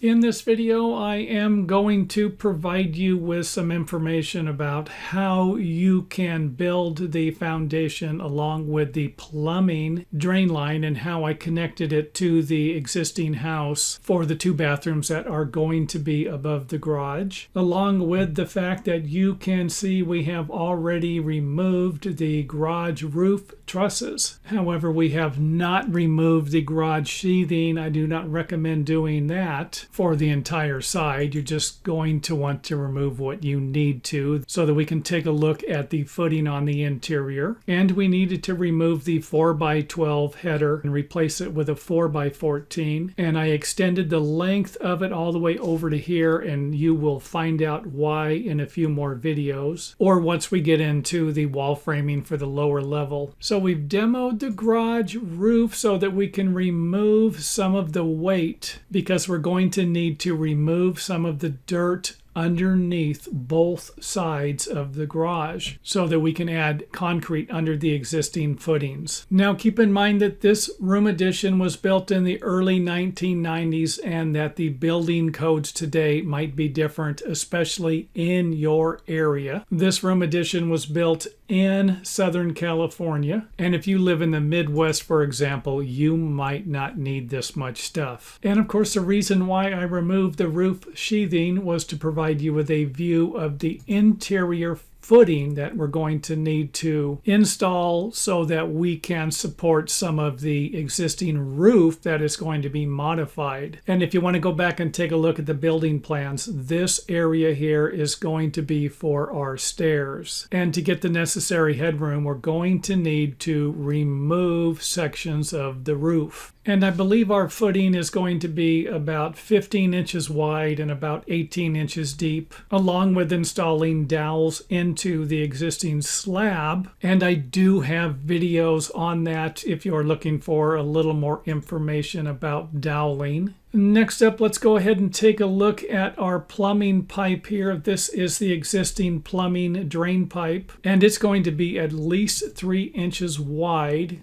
In this video, I am going to provide you with some information about how you can build the foundation along with the plumbing drain line and how I connected it to the existing house for the 2 bathrooms that are going to be above the garage, along with the fact that you can see we have already removed the garage roof trusses. However, we have not removed the garage sheathing. I do not recommend doing that for the entire side. You're just going to want to remove what you need to so that we can take a look at the footing on the interior. And we needed to remove the 4x12 header and replace it with a 4x14. And I extended the length of it all the way over to here, and you will find out why in a few more videos, or once we get into the wall framing for the lower level. So we've demoed the garage roof so that we can remove some of the weight, because we're going to need to remove some of the dirt underneath both sides of the garage so that we can add concrete under the existing footings. Now keep in mind that this room addition was built in the early 1990s and that the building codes today might be different, especially in your area. This room addition was built in Southern California, and if you live in the Midwest, for example, you might not need this much stuff. And of course, the reason why I removed the roof sheathing was to provide you with a view of the interior footing that we're going to need to install so that we can support some of the existing roof that is going to be modified. And if you want to go back and take a look at the building plans, this area here is going to be for our stairs. And to get the necessary headroom, we're going to need to remove sections of the roof. And I believe our footing is going to be about 15 inches wide and about 18 inches deep, along with installing dowels into the existing slab. And I do have videos on that if you're looking for a little more information about doweling. Next up, let's go ahead and take a look at our plumbing pipe here. This is the existing plumbing drain pipe, and it's going to be at least 3 inches wide,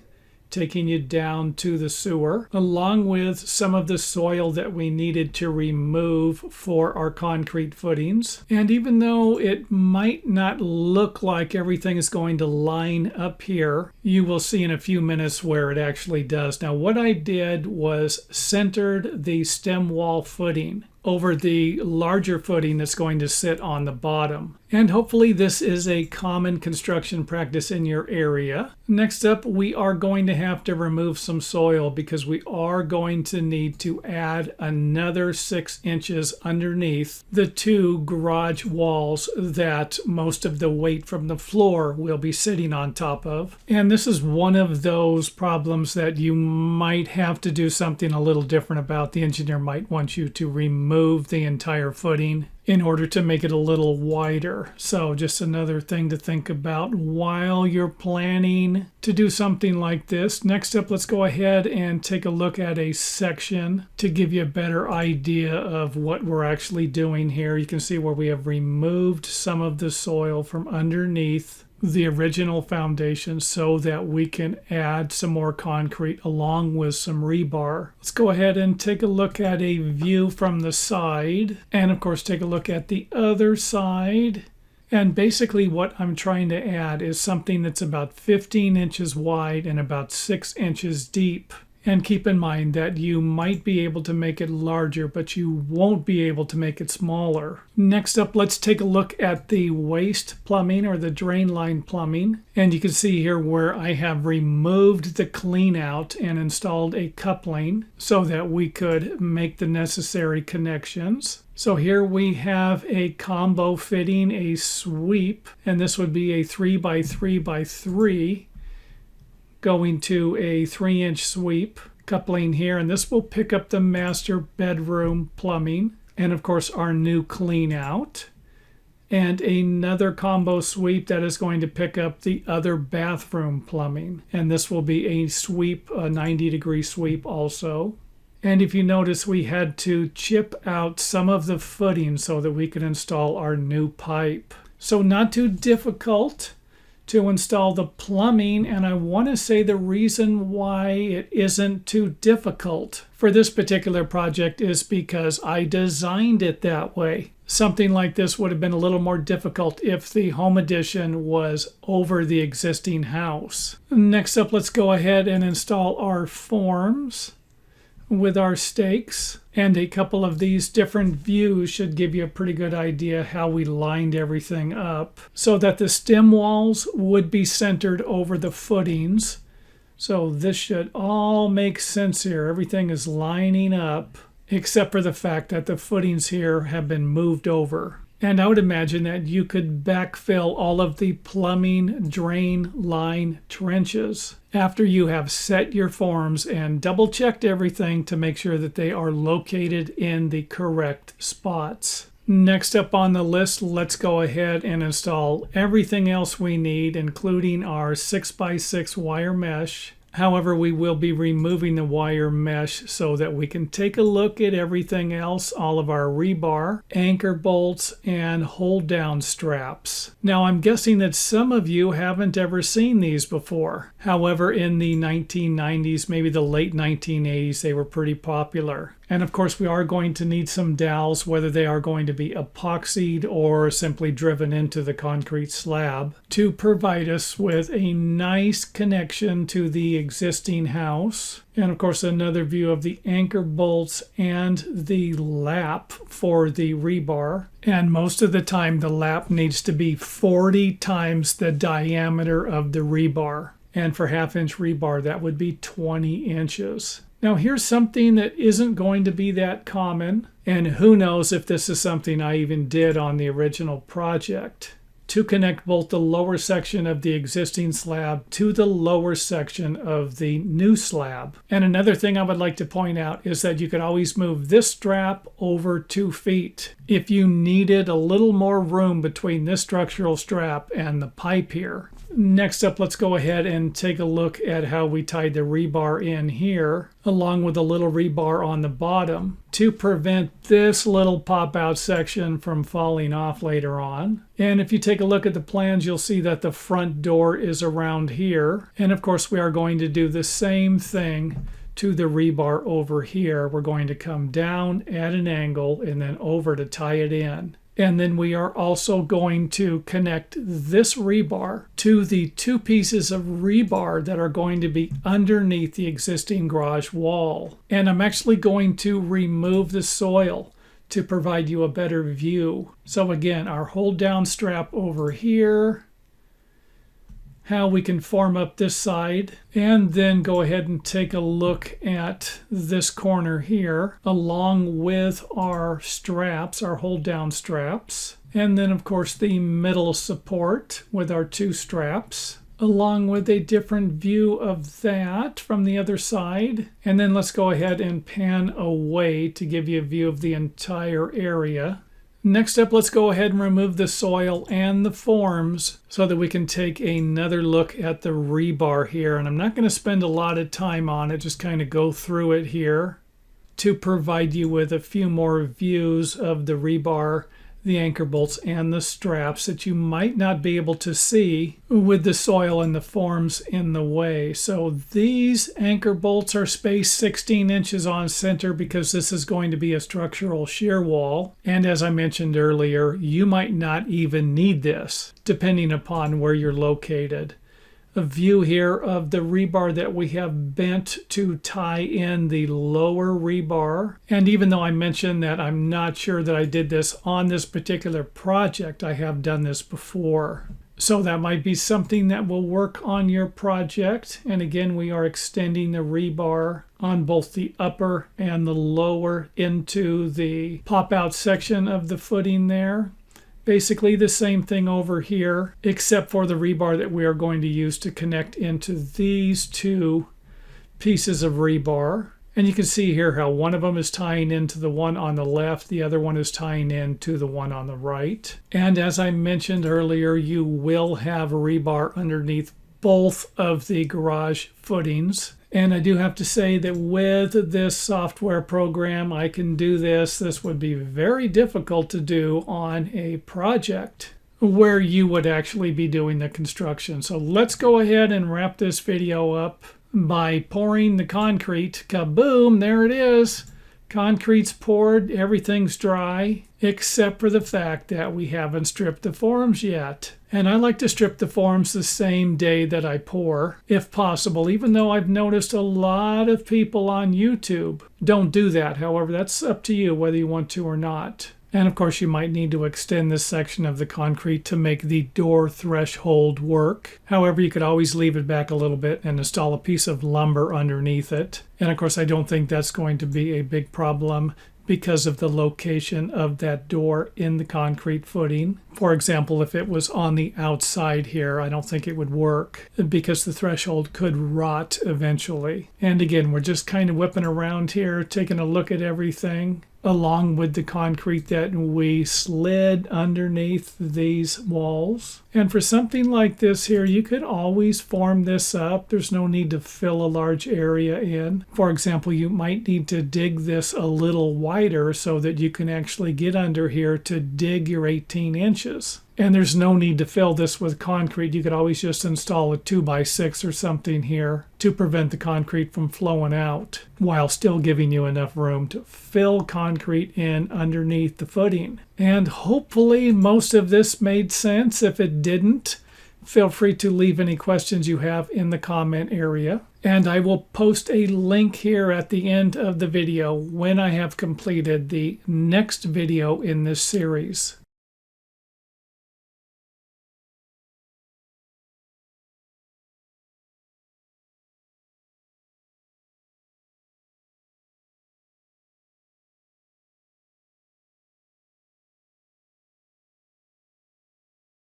taking you down to the sewer, along with some of the soil that we needed to remove for our concrete footings. And even though it might not look like everything is going to line up here, you will see in a few minutes where it actually does. Now, what I did was centered the stem wall footing over the larger footing that's going to sit on the bottom. And hopefully this is a common construction practice in your area. Next up, we are going to have to remove some soil because we are going to need to add another 6 inches underneath the 2 garage walls that most of the weight from the floor will be sitting on top of. And this is one of those problems that you might have to do something a little different about. The engineer might want you to remove the entire footing in order to make it a little wider. So just another thing to think about while you're planning to do something like this. Next up, let's go ahead and take a look at a section to give you a better idea of what we're actually doing here. You can see where we have removed some of the soil from underneath the original foundation so that we can add some more concrete along with some rebar. Let's go ahead and take a look at a view from the side, and of course take a look at the other side. And basically what I'm trying to add is something that's about 15 inches wide and about 6 inches deep. And keep in mind that you might be able to make it larger, but you won't be able to make it smaller. Next up, let's take a look at the waste plumbing or the drain line plumbing. And you can see here where I have removed the clean out and installed a coupling so that we could make the necessary connections. So here we have a combo fitting, a sweep, and this would be a 3x3x3. Going to a 3-inch sweep coupling here, and this will pick up the master bedroom plumbing and of course our new clean out, and another combo sweep that is going to pick up the other bathroom plumbing, and this will be a sweep, a 90-degree sweep also. And if you notice, we had to chip out some of the footing so that we could install our new pipe. So not too difficult to install the plumbing, and I want to say the reason why it isn't too difficult for this particular project is because I designed it that way. Something like this would have been a little more difficult if the home addition was over the existing house. Next up, let's go ahead and install our forms with our stakes, and a couple of these different views should give you a pretty good idea how we lined everything up so that the stem walls would be centered over the footings. So this should all make sense here. Everything is lining up except for the fact that the footings here have been moved over. And I would imagine that you could backfill all of the plumbing drain line trenches after you have set your forms and double checked everything to make sure that they are located in the correct spots. Next up on the list, let's go ahead and install everything else we need, including our 6x6 wire mesh. However, we will be removing the wire mesh so that we can take a look at everything else, all of our rebar, anchor bolts, and hold down straps. Now, I'm guessing that some of you haven't ever seen these before. However, in the 1990s, maybe the late 1980s, they were pretty popular. And of course, we are going to need some dowels, whether they are going to be epoxied or simply driven into the concrete slab, to provide us with a nice connection to the existing house. And of course, another view of the anchor bolts and the lap for the rebar. And most of the time, the lap needs to be 40 times the diameter of the rebar. And for half-inch rebar, that would be 20 inches. Now here's something that isn't going to be that common, and who knows if this is something I even did on the original project, to connect both the lower section of the existing slab to the lower section of the new slab. And another thing I would like to point out is that you could always move this strap over 2 feet if you needed a little more room between this structural strap and the pipe here. Next up, let's go ahead and take a look at how we tied the rebar in here, along with a little rebar on the bottom to prevent this little pop-out section from falling off later on. And if you take a look at the plans, you'll see that the front door is around here. And of course, we are going to do the same thing to the rebar over here. We're going to come down at an angle and then over to tie it in. And then we are also going to connect this rebar to the 2 pieces of rebar that are going to be underneath the existing garage wall. And I'm actually going to remove the soil to provide you a better view. So again, our hold down strap over here, how we can form up this side, and then go ahead and take a look at this corner here along with our straps, our hold down straps, and then of course the middle support with our 2 straps, along with a different view of that from the other side. And then let's go ahead and pan away to give you a view of the entire area. Next up, let's go ahead and remove the soil and the forms so that we can take another look at the rebar here. And I'm not going to spend a lot of time on it, just kind of go through it here to provide you with a few more views of the rebar, the anchor bolts, and the straps that you might not be able to see with the soil and the forms in the way. So these anchor bolts are spaced 16 inches on center because this is going to be a structural shear wall. And as I mentioned earlier, you might not even need this depending upon where you're located. A view here of the rebar that we have bent to tie in the lower rebar. And even though I mentioned that I'm not sure that I did this on this particular project, I have done this before. So that might be something that will work on your project. And again, we are extending the rebar on both the upper and the lower into the pop-out section of the footing there. Basically the same thing over here, except for the rebar that we are going to use to connect into these 2 pieces of rebar. And you can see here how one of them is tying into the one on the left, the other one is tying into the one on the right. And as I mentioned earlier, you will have rebar underneath both of the garage footings. And I do have to say that with this software program, I can do this. This would be very difficult to do on a project where you would actually be doing the construction. So let's go ahead and wrap this video up by pouring the concrete. Kaboom, there it is. Concrete's poured, everything's dry, except for the fact that we haven't stripped the forms yet. And I like to strip the forms the same day that I pour, if possible, even though I've noticed a lot of people on YouTube don't do that. However, that's up to you whether you want to or not. And of course, you might need to extend this section of the concrete to make the door threshold work. However, you could always leave it back a little bit and install a piece of lumber underneath it. And of course, I don't think that's going to be a big problem because of the location of that door in the concrete footing. For example, if it was on the outside here, I don't think it would work because the threshold could rot eventually. And again, we're just kind of whipping around here, taking a look at everything, along with the concrete that we slid underneath these walls. And for something like this here, you could always form this up. There's no need to fill a large area in. For example, you might need to dig this a little wider so that you can actually get under here to dig your 18 inches. And there's no need to fill this with concrete. You could always just install a 2x6 or something here to prevent the concrete from flowing out while still giving you enough room to fill concrete in underneath the footing. And hopefully most of this made sense. If it didn't, feel free to leave any questions you have in the comment area. And I will post a link here at the end of the video when I have completed the next video in this series.